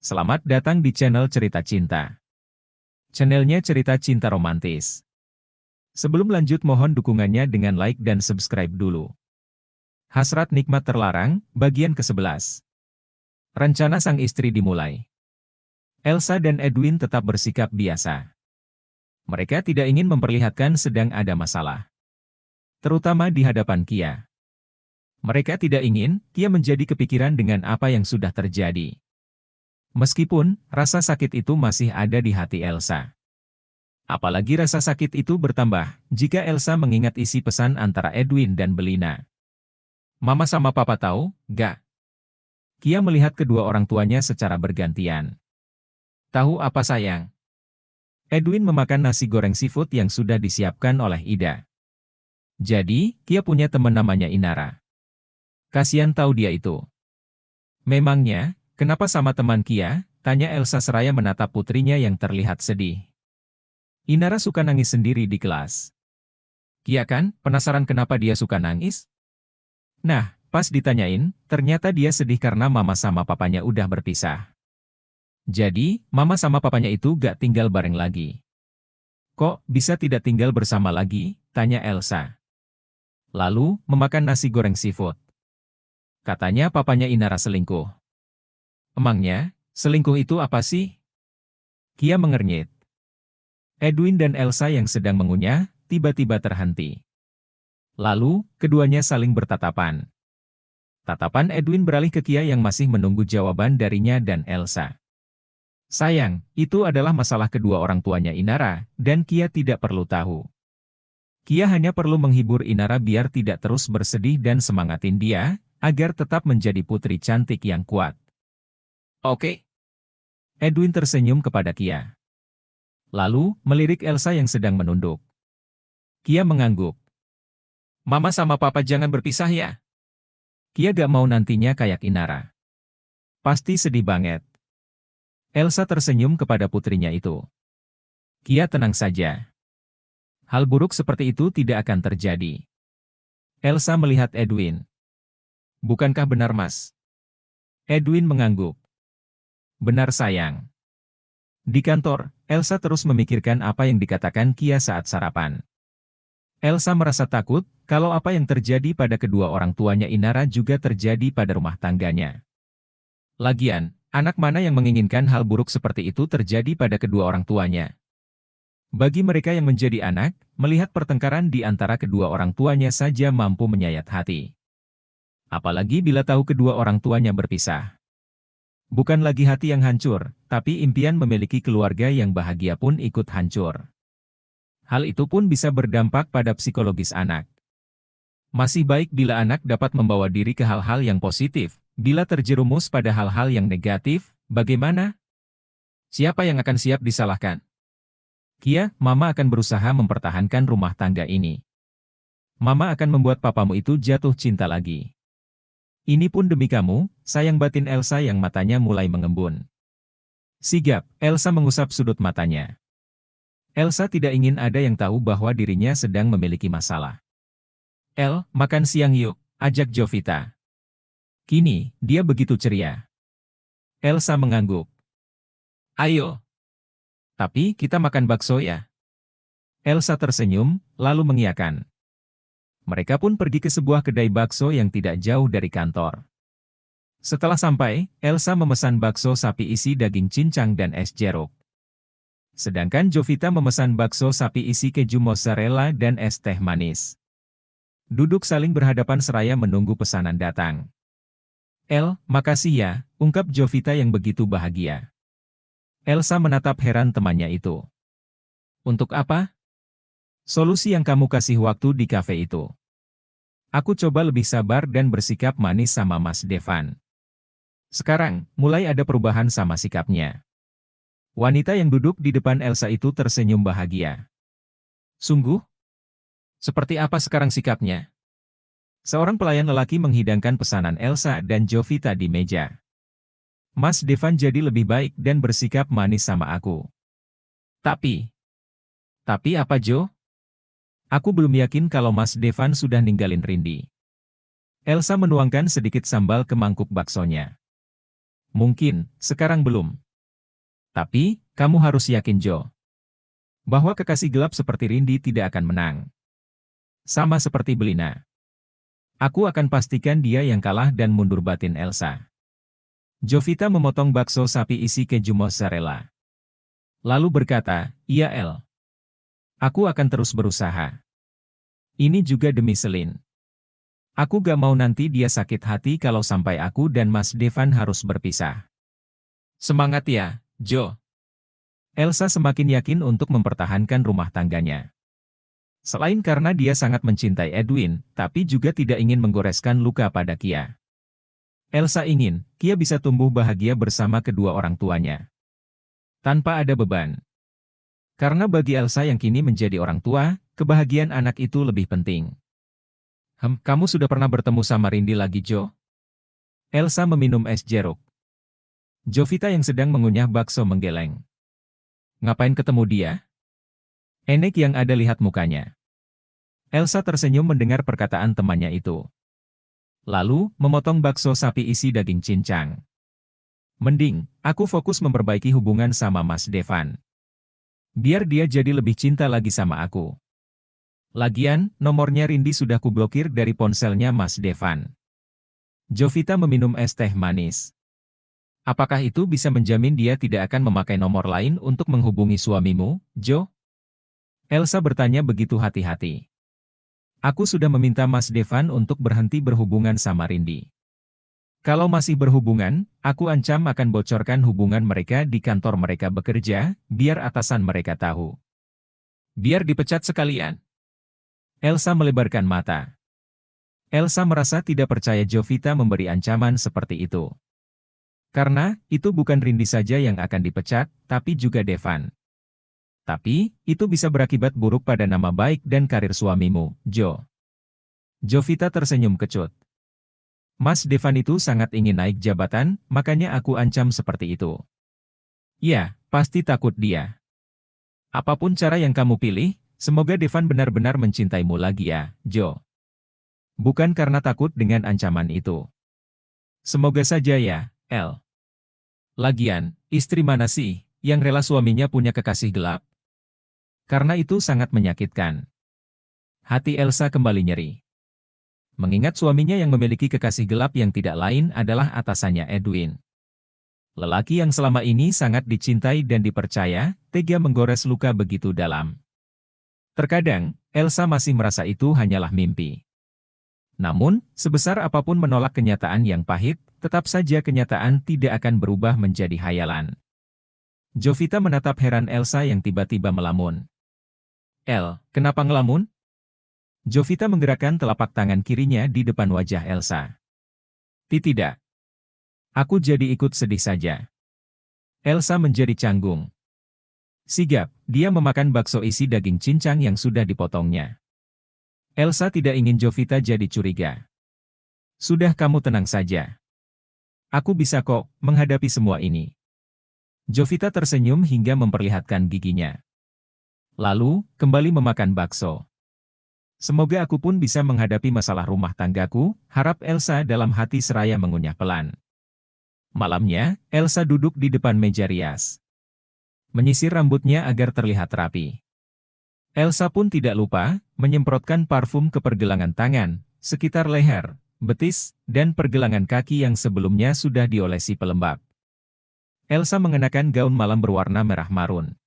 Selamat datang di channel Cerita Cinta. Channelnya cerita cinta romantis. Sebelum lanjut mohon dukungannya dengan like dan subscribe dulu. Hasrat nikmat terlarang, bagian ke-11. Rencana sang istri dimulai. Elsa dan Edwin tetap bersikap biasa. Mereka tidak ingin memperlihatkan sedang ada masalah. Terutama di hadapan Kia. Mereka tidak ingin Kia menjadi kepikiran dengan apa yang sudah terjadi. Meskipun, rasa sakit itu masih ada di hati Elsa. Apalagi rasa sakit itu bertambah, jika Elsa mengingat isi pesan antara Edwin dan Belina. Mama sama Papa tahu, gak? Kia melihat kedua orang tuanya secara bergantian. Tahu apa sayang? Edwin memakan nasi goreng seafood yang sudah disiapkan oleh Ida. Jadi, Kia punya teman namanya Inara. Kasian tahu dia itu. Memangnya, kenapa sama teman Kia? Tanya Elsa seraya menatap putrinya yang terlihat sedih. Inara suka nangis sendiri di kelas. Kia kan, penasaran kenapa dia suka nangis? Nah, pas ditanyain, ternyata dia sedih karena mama sama papanya udah berpisah. Jadi, mama sama papanya itu gak tinggal bareng lagi. Kok bisa tidak tinggal bersama lagi? Tanya Elsa. Lalu, memakan nasi goreng seafood. Katanya papanya Inara selingkuh. Emangnya, selingkuh itu apa sih? Kia mengernyit. Edwin dan Elsa yang sedang mengunyah, tiba-tiba terhenti. Lalu, keduanya saling bertatapan. Tatapan Edwin beralih ke Kia yang masih menunggu jawaban darinya dan Elsa. Sayang, itu adalah masalah kedua orang tuanya Inara, dan Kia tidak perlu tahu. Kia hanya perlu menghibur Inara biar tidak terus bersedih dan semangatin dia, agar tetap menjadi putri cantik yang kuat. Oke. Edwin tersenyum kepada Kia. Lalu, melirik Elsa yang sedang menunduk. Kia mengangguk. Mama sama Papa jangan berpisah ya. Kia gak mau nantinya kayak Inara. Pasti sedih banget. Elsa tersenyum kepada putrinya itu. Kia tenang saja. Hal buruk seperti itu tidak akan terjadi. Elsa melihat Edwin. Bukankah benar, Mas? Edwin mengangguk. Benar sayang. Di kantor, Elsa terus memikirkan apa yang dikatakan Kia saat sarapan. Elsa merasa takut, kalau apa yang terjadi pada kedua orang tuanya Inara juga terjadi pada rumah tangganya. Lagian, anak mana yang menginginkan hal buruk seperti itu terjadi pada kedua orang tuanya? Bagi mereka yang menjadi anak, melihat pertengkaran di antara kedua orang tuanya saja mampu menyayat hati. Apalagi bila tahu kedua orang tuanya berpisah. Bukan lagi hati yang hancur, tapi impian memiliki keluarga yang bahagia pun ikut hancur. Hal itu pun bisa berdampak pada psikologis anak. Masih baik bila anak dapat membawa diri ke hal-hal yang positif, bila terjerumus pada hal-hal yang negatif, bagaimana? Siapa yang akan siap disalahkan? Kia, Mama akan berusaha mempertahankan rumah tangga ini. Mama akan membuat papamu itu jatuh cinta lagi. Ini pun demi kamu, sayang batin Elsa yang matanya mulai mengembun. Sigap, Elsa mengusap sudut matanya. Elsa tidak ingin ada yang tahu bahwa dirinya sedang memiliki masalah. El, makan siang yuk, ajak Jovita. Kini, dia begitu ceria. Elsa mengangguk. Ayo. Tapi kita makan bakso ya. Elsa tersenyum, lalu mengiyakan. Mereka pun pergi ke sebuah kedai bakso yang tidak jauh dari kantor. Setelah sampai, Elsa memesan bakso sapi isi daging cincang dan es jeruk. Sedangkan Jovita memesan bakso sapi isi keju mozzarella dan es teh manis. Duduk saling berhadapan seraya menunggu pesanan datang. El, makasih ya, ungkap Jovita yang begitu bahagia. Elsa menatap heran temannya itu. Untuk apa? Solusi yang kamu kasih waktu di kafe itu. Aku coba lebih sabar dan bersikap manis sama Mas Devan. Sekarang, mulai ada perubahan sama sikapnya. Wanita yang duduk di depan Elsa itu tersenyum bahagia. Sungguh? Seperti apa sekarang sikapnya? Seorang pelayan lelaki menghidangkan pesanan Elsa dan Jovita di meja. Mas Devan jadi lebih baik dan bersikap manis sama aku. Tapi apa Jo? Aku belum yakin kalau Mas Devan sudah ninggalin Rindi. Elsa menuangkan sedikit sambal ke mangkuk baksonya. Mungkin, sekarang belum. Tapi, kamu harus yakin Jo, bahwa kekasih gelap seperti Rindy tidak akan menang. Sama seperti Belina. Aku akan pastikan dia yang kalah dan mundur, batin Elsa. Jovita memotong bakso sapi isi keju mozzarella. Lalu berkata, iya El. Aku akan terus berusaha. Ini juga demi Selin. Aku gak mau nanti dia sakit hati kalau sampai aku dan Mas Devan harus berpisah. Semangat ya, Jo. Elsa semakin yakin untuk mempertahankan rumah tangganya. Selain karena dia sangat mencintai Edwin, tapi juga tidak ingin menggoreskan luka pada Kia. Elsa ingin, Kia bisa tumbuh bahagia bersama kedua orang tuanya. Tanpa ada beban. Karena bagi Elsa yang kini menjadi orang tua, kebahagiaan anak itu lebih penting. Kamu sudah pernah bertemu sama Rindy lagi, Jo? Elsa meminum es jeruk. Jovita yang sedang mengunyah bakso menggeleng. Ngapain ketemu dia? Enek yang ada lihat mukanya. Elsa tersenyum mendengar perkataan temannya itu. Lalu, memotong bakso sapi isi daging cincang. Mending, aku fokus memperbaiki hubungan sama Mas Devan. Biar dia jadi lebih cinta lagi sama aku. Lagian, nomornya Rindy sudah kublokir dari ponselnya Mas Devan. Jovita meminum es teh manis. Apakah itu bisa menjamin dia tidak akan memakai nomor lain untuk menghubungi suamimu, Jo? Elsa bertanya begitu hati-hati. Aku sudah meminta Mas Devan untuk berhenti berhubungan sama Rindy. Kalau masih berhubungan, aku ancam akan bocorkan hubungan mereka di kantor mereka bekerja, biar atasan mereka tahu. Biar dipecat sekalian. Elsa melebarkan mata. Elsa merasa tidak percaya Jovita memberi ancaman seperti itu. Karena, itu bukan Rindy saja yang akan dipecat, tapi juga Devan. Tapi, itu bisa berakibat buruk pada nama baik dan karir suamimu, Jo. Jovita tersenyum kecut. Mas Devan itu sangat ingin naik jabatan, makanya aku ancam seperti itu. Ya, pasti takut dia. Apapun cara yang kamu pilih, semoga Devan benar-benar mencintaimu lagi ya, Jo. Bukan karena takut dengan ancaman itu. Semoga saja ya, El. Lagian, istri mana sih, yang rela suaminya punya kekasih gelap? Karena itu sangat menyakitkan. Hati Elsa kembali nyeri. Mengingat suaminya yang memiliki kekasih gelap yang tidak lain adalah atasannya Edwin. Lelaki yang selama ini sangat dicintai dan dipercaya, tega menggores luka begitu dalam. Terkadang, Elsa masih merasa itu hanyalah mimpi. Namun, sebesar apapun menolak kenyataan yang pahit, tetap saja kenyataan tidak akan berubah menjadi hayalan. Jovita menatap heran Elsa yang tiba-tiba melamun. El, kenapa ngelamun? Jovita menggerakkan telapak tangan kirinya di depan wajah Elsa. Tidak. Aku jadi ikut sedih saja. Elsa menjadi canggung. Sigap, dia memakan bakso isi daging cincang yang sudah dipotongnya. Elsa tidak ingin Jovita jadi curiga. Sudah, kamu tenang saja. Aku bisa kok menghadapi semua ini. Jovita tersenyum hingga memperlihatkan giginya. Lalu, kembali memakan bakso. Semoga aku pun bisa menghadapi masalah rumah tanggaku, harap Elsa dalam hati seraya mengunyah pelan. Malamnya, Elsa duduk di depan meja rias. Menyisir rambutnya agar terlihat rapi. Elsa pun tidak lupa, menyemprotkan parfum ke pergelangan tangan, sekitar leher, betis, dan pergelangan kaki yang sebelumnya sudah diolesi pelembab. Elsa mengenakan gaun malam berwarna merah marun.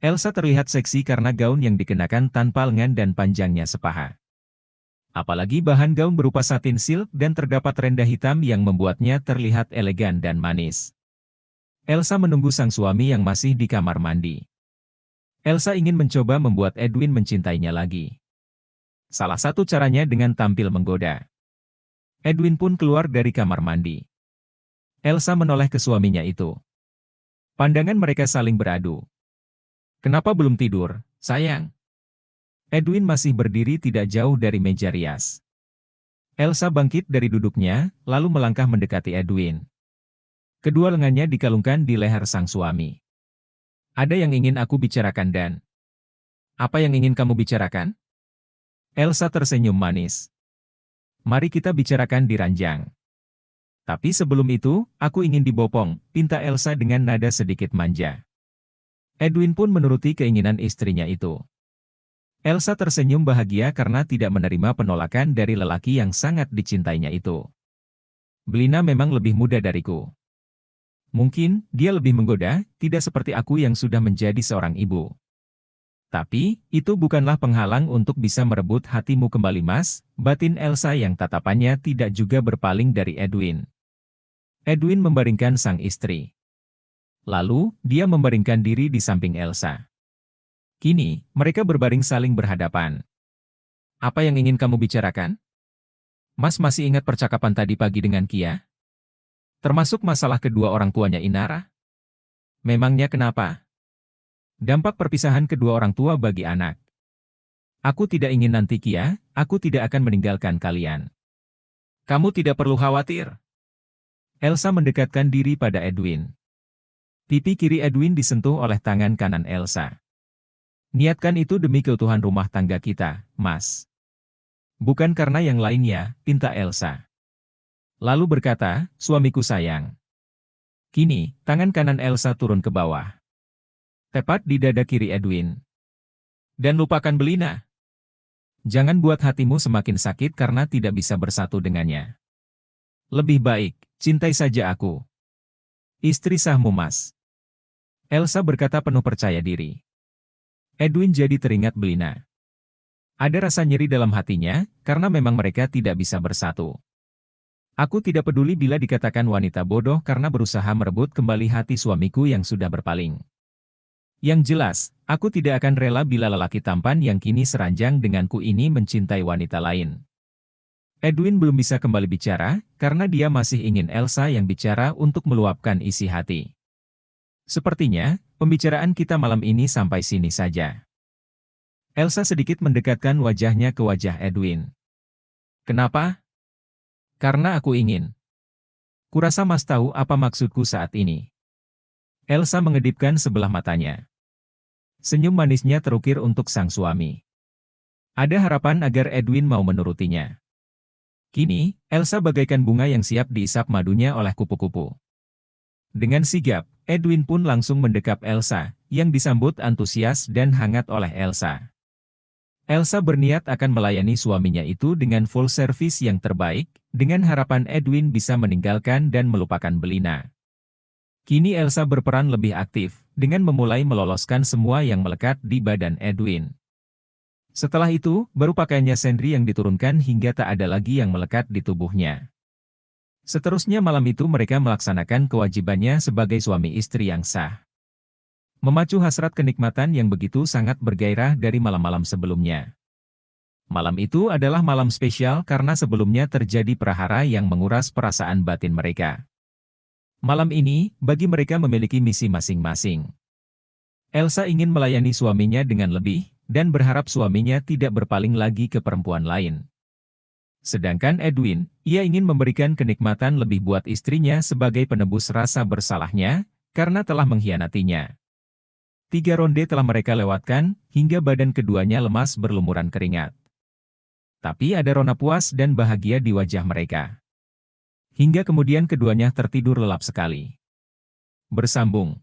Elsa terlihat seksi karena gaun yang dikenakan tanpa lengan dan panjangnya sepaha. Apalagi bahan gaun berupa satin silk dan terdapat rendah hitam yang membuatnya terlihat elegan dan manis. Elsa menunggu sang suami yang masih di kamar mandi. Elsa ingin mencoba membuat Edwin mencintainya lagi. Salah satu caranya dengan tampil menggoda. Edwin pun keluar dari kamar mandi. Elsa menoleh ke suaminya itu. Pandangan mereka saling beradu. Kenapa belum tidur, sayang? Edwin masih berdiri tidak jauh dari meja rias. Elsa bangkit dari duduknya, lalu melangkah mendekati Edwin. Kedua lengannya dikalungkan di leher sang suami. Ada yang ingin aku bicarakan dan... Apa yang ingin kamu bicarakan? Elsa tersenyum manis. Mari kita bicarakan di ranjang. Tapi sebelum itu, aku ingin dibopong, pinta Elsa dengan nada sedikit manja. Edwin pun menuruti keinginan istrinya itu. Elsa tersenyum bahagia karena tidak menerima penolakan dari lelaki yang sangat dicintainya itu. Belina memang lebih muda dariku. Mungkin, dia lebih menggoda, tidak seperti aku yang sudah menjadi seorang ibu. Tapi, itu bukanlah penghalang untuk bisa merebut hatimu kembali Mas, batin Elsa yang tatapannya tidak juga berpaling dari Edwin. Edwin membaringkan sang istri. Lalu, dia membaringkan diri di samping Elsa. Kini, mereka berbaring saling berhadapan. Apa yang ingin kamu bicarakan? Mas masih ingat percakapan tadi pagi dengan Kia? Termasuk masalah kedua orang tuanya Inara? Memangnya kenapa? Dampak perpisahan kedua orang tua bagi anak. Aku tidak ingin nanti Kia, aku tidak akan meninggalkan kalian. Kamu tidak perlu khawatir. Elsa mendekatkan diri pada Edwin. Pipi kiri Edwin disentuh oleh tangan kanan Elsa. Niatkan itu demi keutuhan rumah tangga kita, Mas. Bukan karena yang lainnya, pinta Elsa. Lalu berkata, suamiku sayang. Kini, tangan kanan Elsa turun ke bawah. Tepat di dada kiri Edwin. Dan lupakan Belina. Jangan buat hatimu semakin sakit karena tidak bisa bersatu dengannya. Lebih baik, cintai saja aku. Istri sahmu Mas. Elsa berkata penuh percaya diri. Edwin jadi teringat Belina. Ada rasa nyeri dalam hatinya, karena memang mereka tidak bisa bersatu. Aku tidak peduli bila dikatakan wanita bodoh karena berusaha merebut kembali hati suamiku yang sudah berpaling. Yang jelas, aku tidak akan rela bila lelaki tampan yang kini seranjang denganku ini mencintai wanita lain. Edwin belum bisa kembali bicara, karena dia masih ingin Elsa yang bicara untuk meluapkan isi hati. Sepertinya, pembicaraan kita malam ini sampai sini saja. Elsa sedikit mendekatkan wajahnya ke wajah Edwin. Kenapa? Karena aku ingin. Kurasa Mas tahu apa maksudku saat ini. Elsa mengedipkan sebelah matanya. Senyum manisnya terukir untuk sang suami. Ada harapan agar Edwin mau menurutinya. Kini, Elsa bagaikan bunga yang siap diisap madunya oleh kupu-kupu. Dengan sigap, Edwin pun langsung mendekap Elsa, yang disambut antusias dan hangat oleh Elsa. Elsa berniat akan melayani suaminya itu dengan full service yang terbaik, dengan harapan Edwin bisa meninggalkan dan melupakan Belina. Kini Elsa berperan lebih aktif, dengan memulai meloloskan semua yang melekat di badan Edwin. Setelah itu, baru pakaiannya sendiri yang diturunkan hingga tak ada lagi yang melekat di tubuhnya. Seterusnya malam itu mereka melaksanakan kewajibannya sebagai suami istri yang sah. Memacu hasrat kenikmatan yang begitu sangat bergairah dari malam-malam sebelumnya. Malam itu adalah malam spesial karena sebelumnya terjadi prahara yang menguras perasaan batin mereka. Malam ini, bagi mereka memiliki misi masing-masing. Elsa ingin melayani suaminya dengan lebih, dan berharap suaminya tidak berpaling lagi ke perempuan lain. Sedangkan Edwin, ia ingin memberikan kenikmatan lebih buat istrinya sebagai penebus rasa bersalahnya, karena telah mengkhianatinya. 3 ronde telah mereka lewatkan, hingga badan keduanya lemas berlumuran keringat. Tapi ada rona puas dan bahagia di wajah mereka. Hingga kemudian keduanya tertidur lelap sekali. Bersambung.